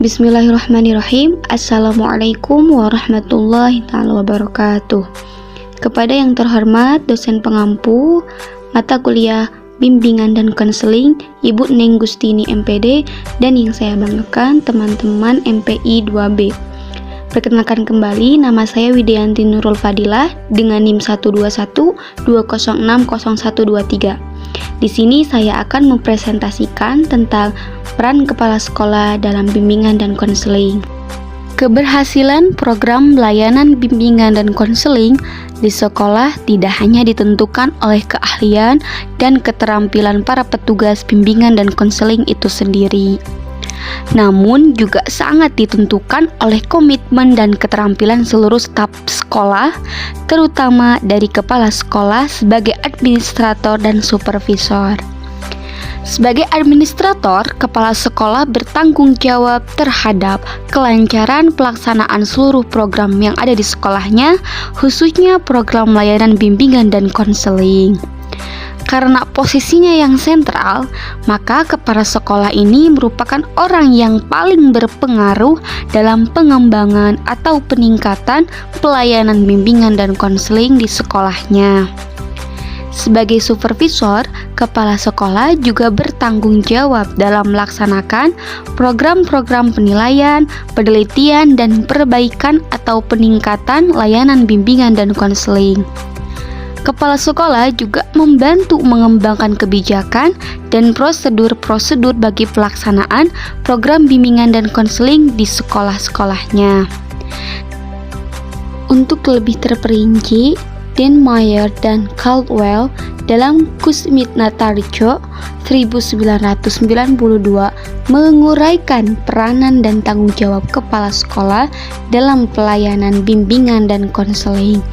Bismillahirrahmanirrahim. Assalamualaikum warahmatullahi wabarakatuh. Kepada yang terhormat dosen pengampu mata kuliah bimbingan dan konseling Ibu Neng Gustini MPD, dan yang saya banggakan teman-teman MPI 2B. Perkenalkan kembali, nama saya Widianti Nurul Fadilah dengan NIM 12120600123. Di sini saya akan mempresentasikan tentang peran kepala sekolah dalam bimbingan dan konseling. Keberhasilan program layanan bimbingan dan konseling di sekolah tidak hanya ditentukan oleh keahlian dan keterampilan para petugas bimbingan dan konseling itu sendiri, namun juga sangat ditentukan oleh komitmen dan keterampilan seluruh staf sekolah, terutama dari kepala sekolah sebagai administrator dan supervisor. Sebagai administrator, kepala sekolah bertanggung jawab terhadap kelancaran pelaksanaan seluruh program yang ada di sekolahnya, khususnya program layanan bimbingan dan konseling. Karena posisinya yang sentral, maka kepala sekolah ini merupakan orang yang paling berpengaruh dalam pengembangan atau peningkatan pelayanan bimbingan dan konseling di sekolahnya. Sebagai supervisor, kepala sekolah juga bertanggung jawab dalam melaksanakan program-program penilaian, penelitian, dan perbaikan atau peningkatan layanan bimbingan dan konseling. Kepala sekolah juga membantu mengembangkan kebijakan dan prosedur-prosedur bagi pelaksanaan program bimbingan dan konseling di sekolah-sekolahnya. Untuk lebih terperinci, Dan Meyer dan Caldwell dalam Kusmitnatarjo 1992 menguraikan peranan dan tanggung jawab kepala sekolah dalam pelayanan bimbingan dan konseling.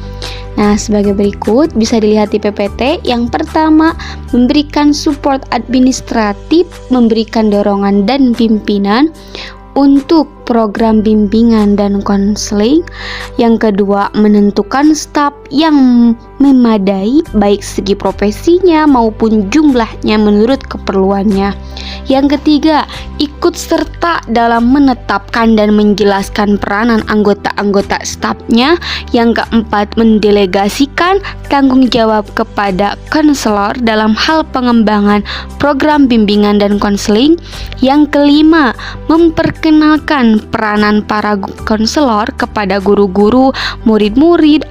Nah, sebagai berikut bisa dilihat di PPT. Yang pertama, memberikan support administratif, memberikan dorongan dan pimpinan untuk program bimbingan dan konseling. Yang kedua, menentukan staf yang memadai baik segi profesinya maupun jumlahnya menurut keperluannya. Yang ketiga, ikut serta dalam menetapkan dan menjelaskan peranan anggota-anggota stafnya. Yang keempat, mendelegasikan tanggung jawab kepada konselor dalam hal pengembangan program bimbingan dan konseling. Yang kelima, memperkenalkan peranan para konselor kepada guru-guru, murid-murid,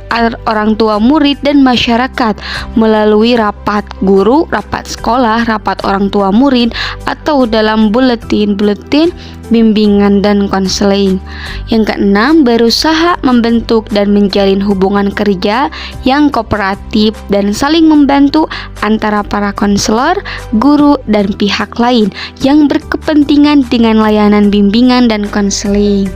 orang tua murid, dan masyarakat melalui rapat guru, rapat sekolah, rapat orang tua murid, atau dalam buletin-buletin bimbingan dan konseling. Yang keenam, berusaha membentuk dan menjalin hubungan kerja yang kooperatif dan saling membantu antara para konselor, guru, dan pihak lain yang berkepentingan dengan layanan bimbingan dan konseling.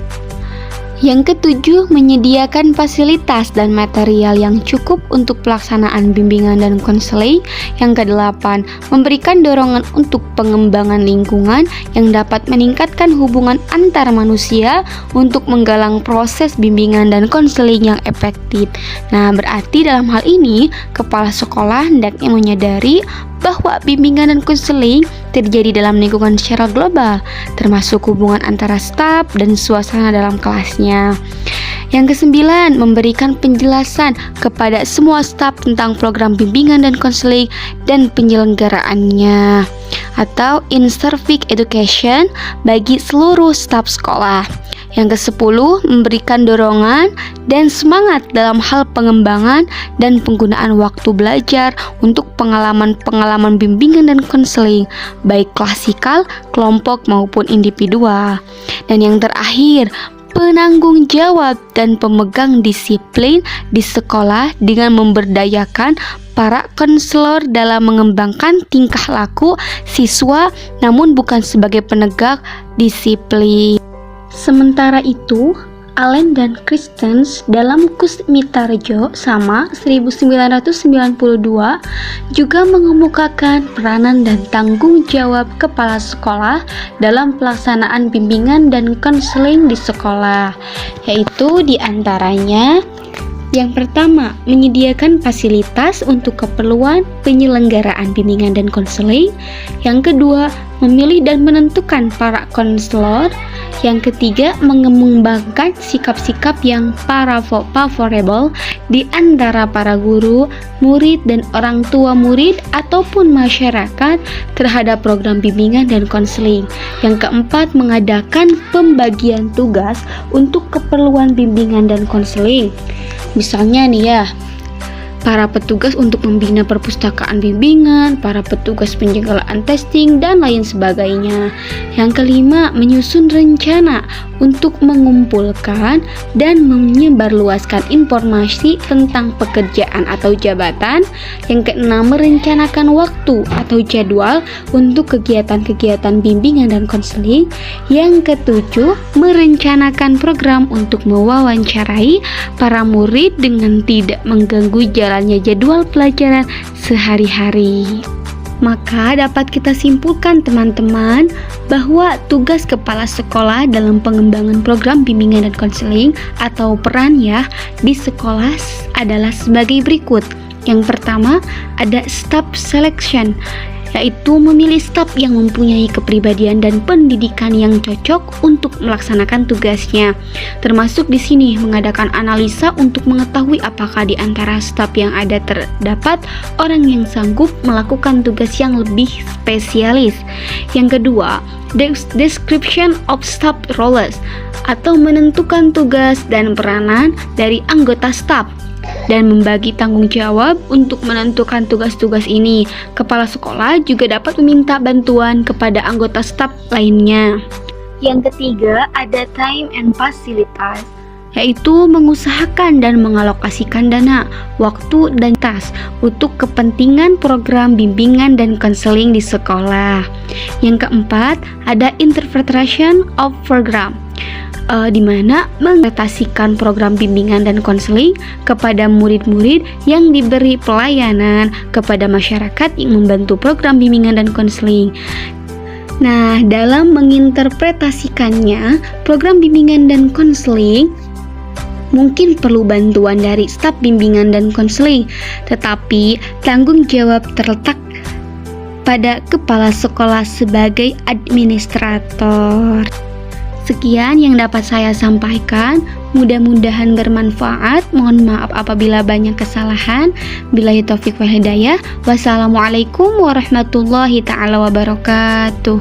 Yang ketujuh, menyediakan fasilitas dan material yang cukup untuk pelaksanaan bimbingan dan konseling. Yang kedelapan, memberikan dorongan untuk pengembangan lingkungan yang dapat meningkatkan hubungan antar manusia untuk menggalang proses bimbingan dan konseling yang efektif. Nah, berarti dalam hal ini, kepala sekolah hendaknya menyadari bahwa bimbingan dan konseling terjadi dalam lingkungan secara global, termasuk hubungan antara staf dan suasana dalam kelasnya. Yang kesembilan, memberikan penjelasan kepada semua staf tentang program bimbingan dan konseling dan penyelenggaraannya, atau in-service education bagi seluruh staf sekolah. Yang kesepuluh, memberikan dorongan dan semangat dalam hal pengembangan dan penggunaan waktu belajar untuk pengalaman-pengalaman bimbingan dan konseling, baik klasikal, kelompok maupun individual. Dan yang terakhir, penanggung jawab dan pemegang disiplin di sekolah dengan memberdayakan para konselor dalam mengembangkan tingkah laku siswa, namun bukan sebagai penegak disiplin. Sementara itu, Allen dan Christensen dalam Kusmitarjo sama 1992 juga mengemukakan peranan dan tanggung jawab kepala sekolah dalam pelaksanaan bimbingan dan konseling di sekolah, yaitu diantaranya Yang pertama, menyediakan fasilitas untuk keperluan penyelenggaraan bimbingan dan konseling. Yang kedua, memilih dan menentukan para konselor. Yang ketiga, mengembangkan sikap-sikap yang favorable di antara para guru, murid, dan orang tua murid ataupun masyarakat terhadap program bimbingan dan konseling. Yang keempat, mengadakan pembagian tugas untuk keperluan bimbingan dan konseling. Misalnya nih ya, para petugas untuk membina perpustakaan bimbingan, para petugas penjagalan testing, dan lain sebagainya. Yang kelima, menyusun rencana untuk mengumpulkan dan menyebarluaskan informasi tentang pekerjaan atau jabatan. Yang keenam, merencanakan waktu atau jadwal untuk kegiatan-kegiatan bimbingan dan konseling. Yang ketujuh, merencanakan program untuk mewawancarai para murid dengan tidak mengganggu jalannya jadwal pelajaran sehari-hari. Maka dapat kita simpulkan teman-teman bahwa tugas kepala sekolah dalam pengembangan program bimbingan dan konseling atau peran ya di sekolah adalah sebagai berikut. Yang pertama ada staff selection, yaitu memilih staf yang mempunyai kepribadian dan pendidikan yang cocok untuk melaksanakan tugasnya. Termasuk di sini mengadakan analisa untuk mengetahui apakah di antara staf yang ada terdapat orang yang sanggup melakukan tugas yang lebih spesialis. Yang kedua, description of staff roles atau menentukan tugas dan peranan dari anggota staf dan membagi tanggung jawab untuk menentukan tugas-tugas ini. Kepala sekolah juga dapat meminta bantuan kepada anggota staf lainnya. Yang ketiga, ada time and facilities, yaitu mengusahakan dan mengalokasikan dana, waktu, dan tas untuk kepentingan program bimbingan dan konseling di sekolah. Yang keempat, ada interpretation of program, di mana menginterpretasikan program bimbingan dan konseling kepada murid-murid yang diberi pelayanan kepada masyarakat yang membantu program bimbingan dan konseling. Nah, dalam menginterpretasikannya, program bimbingan dan konseling mungkin perlu bantuan dari staf bimbingan dan konseling, tetapi tanggung jawab terletak pada kepala sekolah sebagai administrator. Sekian yang dapat saya sampaikan, mudah-mudahan bermanfaat. Mohon maaf apabila banyak kesalahan. Billahi taufiq wal hidayah. Wassalamualaikum warahmatullahi taala wabarakatuh.